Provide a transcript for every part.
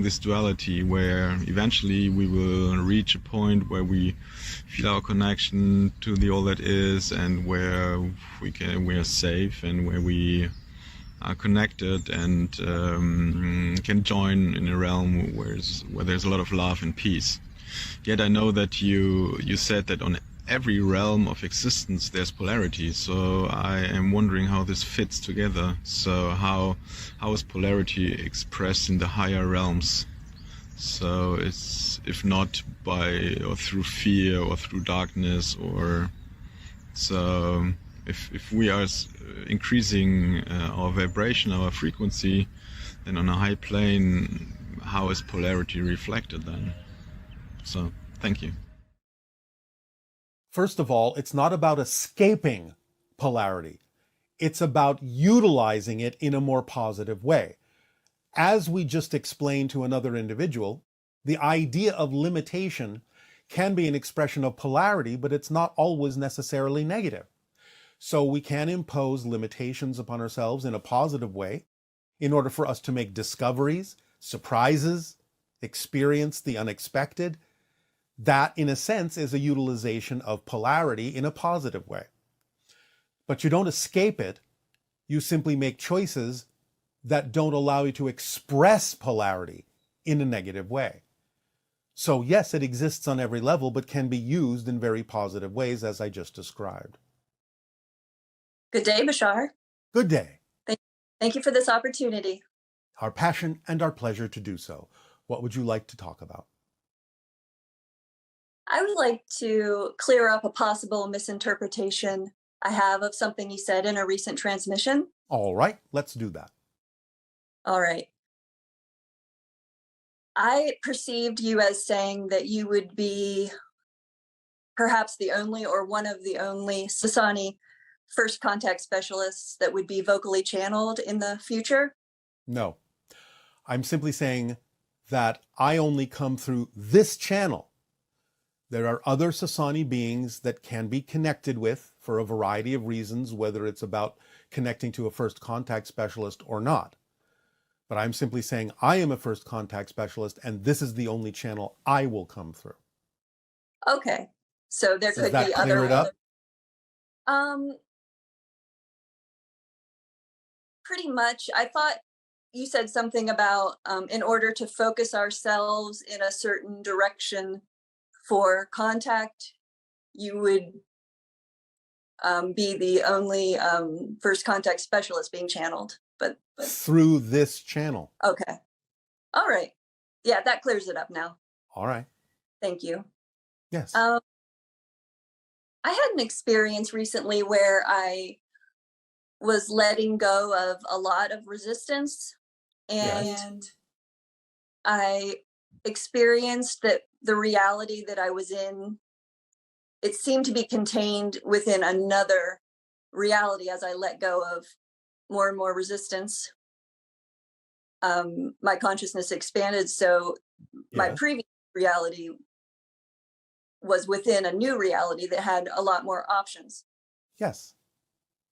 this duality where eventually we will reach a point where we feel our connection to the all that is, and where we are safe, and where we are connected, and can join in a realm where there's a lot of love and peace. Yet I know that you said that on every realm of existence there's polarity, so I am wondering how this fits together. So how is polarity expressed in the higher realms? So it's, if not by or through fear or through darkness, or so if we are increasing our vibration, our frequency, then on a high plane, how is polarity reflected then? So thank you. First of all, it's not about escaping polarity. It's about utilizing it in a more positive way. As we just explained to another individual, the idea of limitation can be an expression of polarity, but it's not always necessarily negative. So we can impose limitations upon ourselves in a positive way in order for us to make discoveries, surprises, experience the unexpected. That, in a sense, is a utilization of polarity in a positive way. But you don't escape it. You simply make choices that don't allow you to express polarity in a negative way. So yes, it exists on every level, but can be used in very positive ways, as I just described. Good day, Bashar. Good day. Thank you for this opportunity. Our passion and our pleasure to do so. What would you like to talk about? I would like to clear up a possible misinterpretation I have of something you said in a recent transmission. All right, let's do that. All right. I perceived you as saying that you would be perhaps the only or one of the only Sasani first contact specialists that would be vocally channeled in the future. No, I'm simply saying that I only come through this channel. There are other Sasani beings that can be connected with for a variety of reasons, whether it's about connecting to a first contact specialist or not. But I'm simply saying I am a first contact specialist, and this is the only channel I will come through. Okay, so there could be other. Does that clear it up? Pretty much. I thought you said something about in order to focus ourselves in a certain direction for contact, you would be the only first contact specialist being channeled. But through this channel. Okay. All right. Yeah, that clears it up now. All right. Thank you. Yes. I had an experience recently where I was letting go of a lot of resistance, and Yes. I experienced that the reality that I was in, it seemed to be contained within another reality as I let go of more and more resistance. My consciousness expanded, so my Yes. previous reality was within a new reality that had a lot more options. Yes.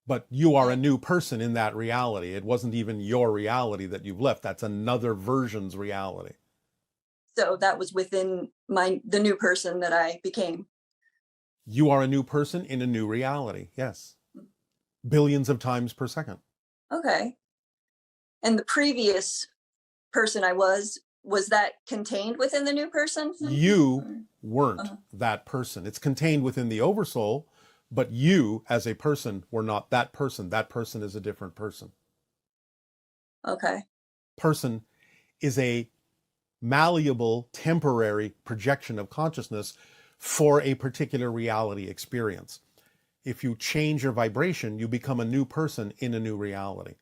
But you are a new person in that reality. It wasn't even your reality that you've left. That's another version's reality. So that was within the new person that I became. You are a new person in a new reality. Yes. Billions of times per second. Okay. And the previous person I was that contained within the new person? You weren't that person. It's contained within the oversoul, but you as a person were not that person. That person is a different person. Okay. Person is a malleable, temporary projection of consciousness for a particular reality experience. If you change your vibration, you become a new person in a new reality.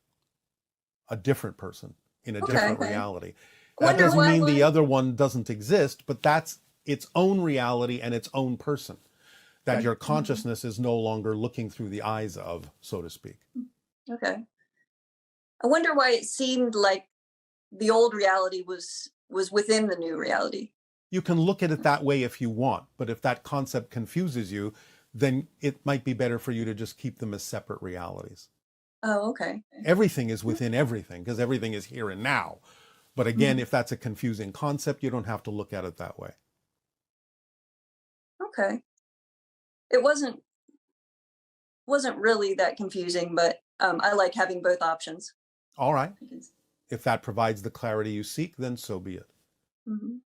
A different person in a different reality. That doesn't mean the other one doesn't exist, but that's its own reality and its own person that your consciousness is no longer looking through the eyes of, so to speak. Okay. I wonder why it seemed like the old reality was within the new reality. You can look at it that way if you want, but if that concept confuses you, then it might be better for you to just keep them as separate realities. Oh, okay. Everything is within everything because everything is here and now. But again, if that's a confusing concept, you don't have to look at it that way. Okay. It wasn't really that confusing, but I like having both options. All right. If that provides the clarity you seek, then so be it. Mm-hmm.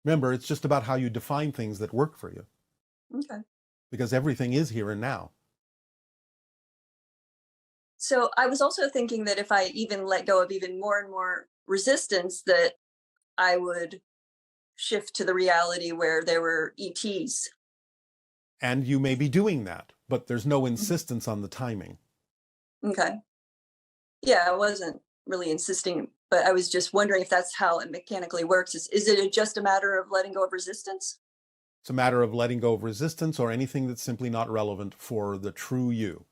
Remember, it's just about how you define things that work for you. Okay. Because everything is here and now. So I was also thinking that if I even let go of even more and more resistance, that I would shift to the reality where there were ETs. And you may be doing that, but there's no insistence on the timing. Okay. Yeah, I wasn't really insisting, but I was just wondering if that's how it mechanically works. Is it just a matter of letting go of resistance? It's a matter of letting go of resistance or anything that's simply not relevant for the true you.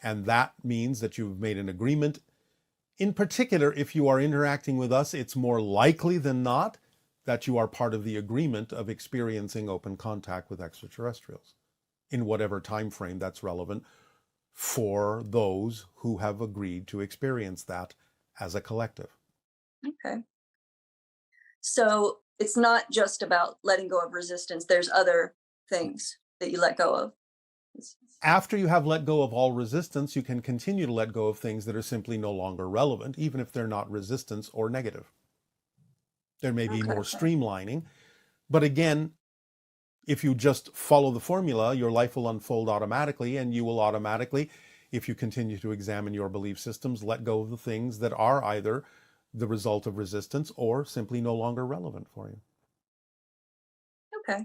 And that means that you've made an agreement. In particular, if you are interacting with us, it's more likely than not that you are part of the agreement of experiencing open contact with extraterrestrials in whatever time frame that's relevant for those who have agreed to experience that as a collective. Okay. So it's not just about letting go of resistance. There's other things that you let go of. After you have let go of all resistance, you can continue to let go of things that are simply no longer relevant, even if they're not resistance or negative. There may be more streamlining, but again, if you just follow the formula, your life will unfold automatically, and you will automatically, if you continue to examine your belief systems, let go of the things that are either the result of resistance or simply no longer relevant for you. Okay.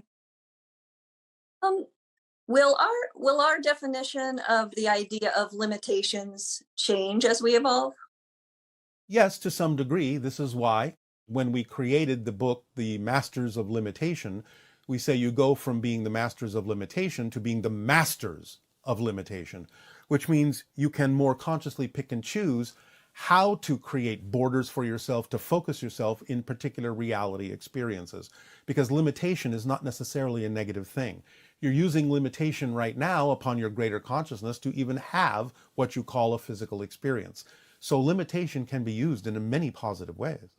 Will our definition of the idea of limitations change as we evolve? Yes, to some degree. This is why when we created the book, The Masters of Limitation, we say you go from being the masters of limitation to being the masters of limitation, which means you can more consciously pick and choose how to create borders for yourself, to focus yourself in particular reality experiences. Because limitation is not necessarily a negative thing. You're using limitation right now upon your greater consciousness to even have what you call a physical experience. So limitation can be used in many positive ways.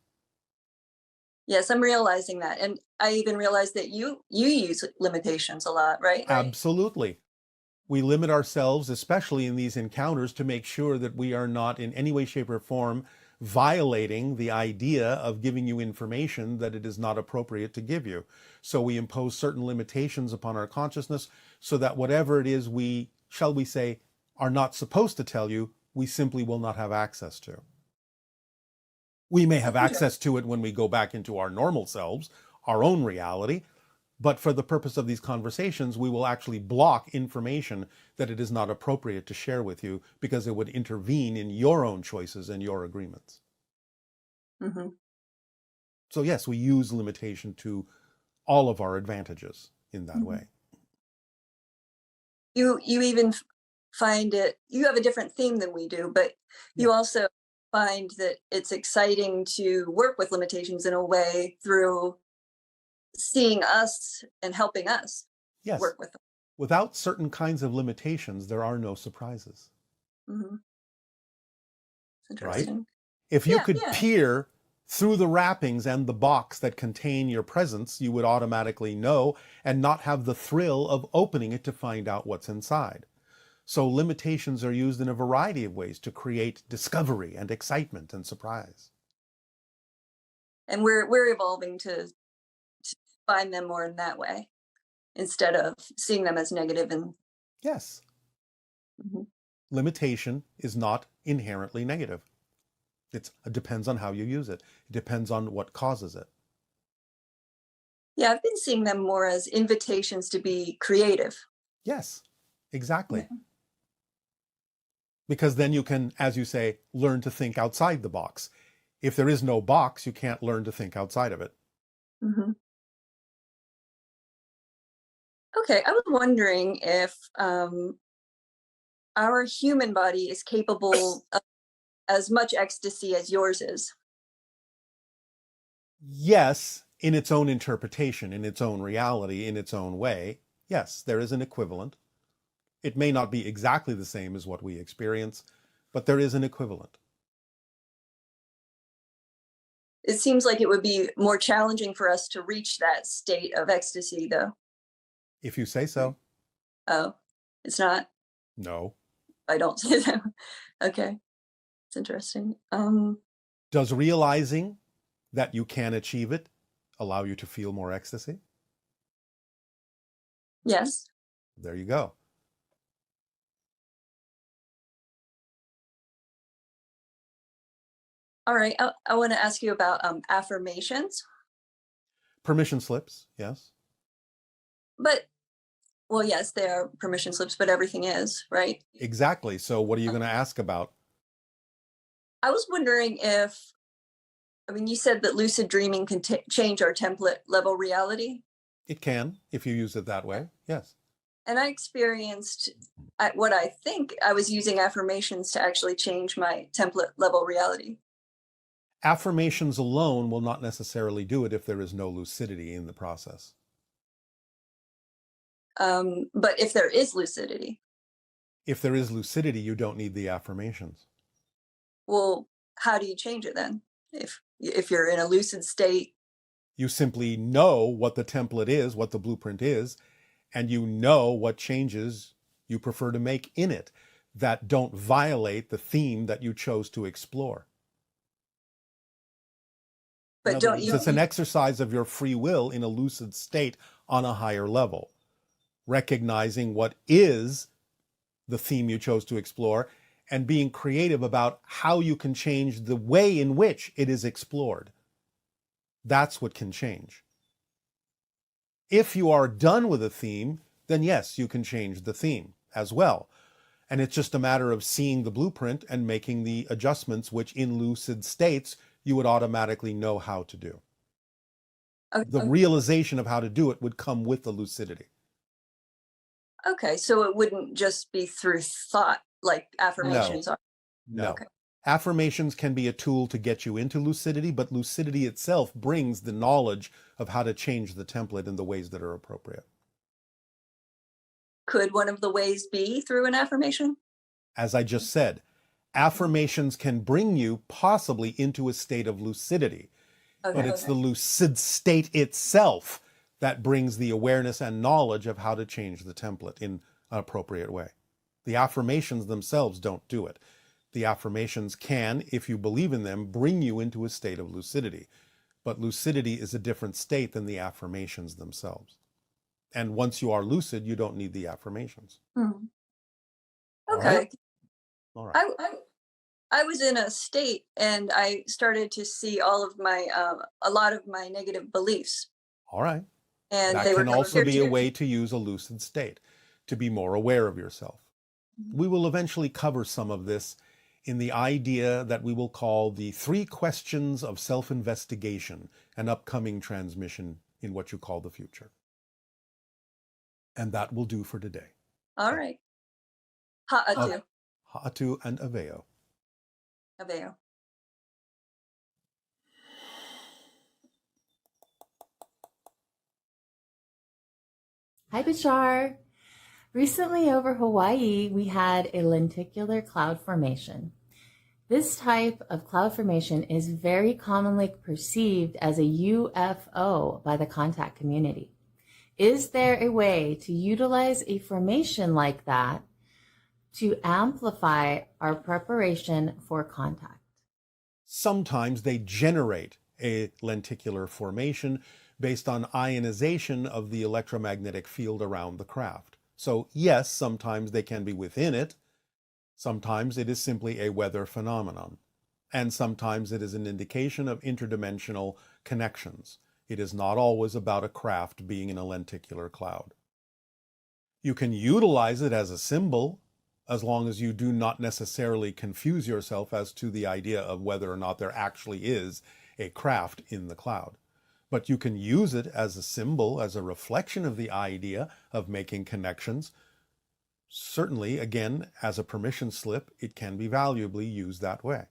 Yes, I'm realizing that. And I even realized that you use limitations a lot, right? Absolutely. We limit ourselves, especially in these encounters, to make sure that we are not in any way, shape, or form violating the idea of giving you information that it is not appropriate to give you. So we impose certain limitations upon our consciousness so that whatever it is we, shall we say, are not supposed to tell you, we simply will not have access to. We may have access to it when we go back into our normal selves, our own reality, but for the purpose of these conversations, we will actually block information that it is not appropriate to share with you because it would intervene in your own choices and your agreements. Mm-hmm. So yes, we use limitation to all of our advantages in that way. You even find it, you have a different theme than we do, but you also find that it's exciting to work with limitations in a way through seeing us and helping us work with them. Without certain kinds of limitations, there are no surprises. Mm-hmm. Interesting. Right? If you could peer through the wrappings and the box that contain your presence, you would automatically know and not have the thrill of opening it to find out what's inside. So limitations are used in a variety of ways to create discovery and excitement and surprise. And we're evolving to find them more in that way instead of seeing them as negative. And yes, limitation is not inherently negative. It depends on how you use it. It depends on what causes it. Yeah, I've been seeing them more as invitations to be creative. Yes, exactly. Yeah. Because then you can, as you say, learn to think outside the box. If there is no box, you can't learn to think outside of it. Mm-hmm. Okay, I was wondering if our human body is capable of as much ecstasy as yours is. Yes, in its own interpretation, in its own reality, in its own way. Yes, there is an equivalent. It may not be exactly the same as what we experience, but there is an equivalent. It seems like it would be more challenging for us to reach that state of ecstasy, though. If you say so. Oh, it's not? No. I don't say that. Okay. It's interesting. Does realizing that you can achieve it allow you to feel more ecstasy? Yes. There you go. All right. I want to ask you about affirmations. Permission slips, yes. But, well, yes, they are permission slips, but everything is, right? Exactly. So what are you going to ask about? I was wondering if, I mean, you said that lucid dreaming can change our template level reality. It can, if you use it that way, yes. And I experienced what I think I was using affirmations to actually change my template level reality. Affirmations alone will not necessarily do it if there is no lucidity in the process. But if there is lucidity. If there is lucidity, you don't need the affirmations. Well, how do you change it then? If you're in a lucid state? You simply know what the template is, what the blueprint is, and you know what changes you prefer to make in it that don't violate the theme that you chose to explore. But don't you? It's an exercise of your free will in a lucid state on a higher level, recognizing what is the theme you chose to explore and being creative about how you can change the way in which it is explored. That's what can change. If you are done with a theme, then yes, you can change the theme as well. And it's just a matter of seeing the blueprint and making the adjustments, which in lucid states, you would automatically know how to do. Okay. The realization of how to do it would come with the lucidity. Okay, so it wouldn't just be through thought like affirmations are? No. Okay. Affirmations can be a tool to get you into lucidity, but lucidity itself brings the knowledge of how to change the template in the ways that are appropriate. Could one of the ways be through an affirmation? As I just said, affirmations can bring you possibly into a state of lucidity, but it's the lucid state itself that brings the awareness and knowledge of how to change the template in an appropriate way. The affirmations themselves don't do it. The affirmations can, if you believe in them, bring you into a state of lucidity. But lucidity is a different state than the affirmations themselves. And once you are lucid, you don't need the affirmations. Hmm. Okay. All right. I was in a state and I started to see all of my, a lot of my negative beliefs. All right. And that they can were also be a way to use a lucid state, to be more aware of yourself. We will eventually cover some of this in the idea that we will call the 3 questions of self-investigation, an upcoming transmission in what you call the future. And that will do for today. All right. Ha'atu. Ha'atu and Aveo. Aveo. Hi, Bashar. Recently over Hawaii, we had a lenticular cloud formation. This type of cloud formation is very commonly perceived as a UFO by the contact community. Is there a way to utilize a formation like that to amplify our preparation for contact? Sometimes they generate a lenticular formation based on ionization of the electromagnetic field around the craft. So yes, sometimes they can be within it. Sometimes it is simply a weather phenomenon. And sometimes it is an indication of interdimensional connections. It is not always about a craft being in a lenticular cloud. You can utilize it as a symbol as long as you do not necessarily confuse yourself as to the idea of whether or not there actually is a craft in the cloud. But you can use it as a symbol, as a reflection of the idea of making connections. Certainly, again, as a permission slip, it can be valuably used that way.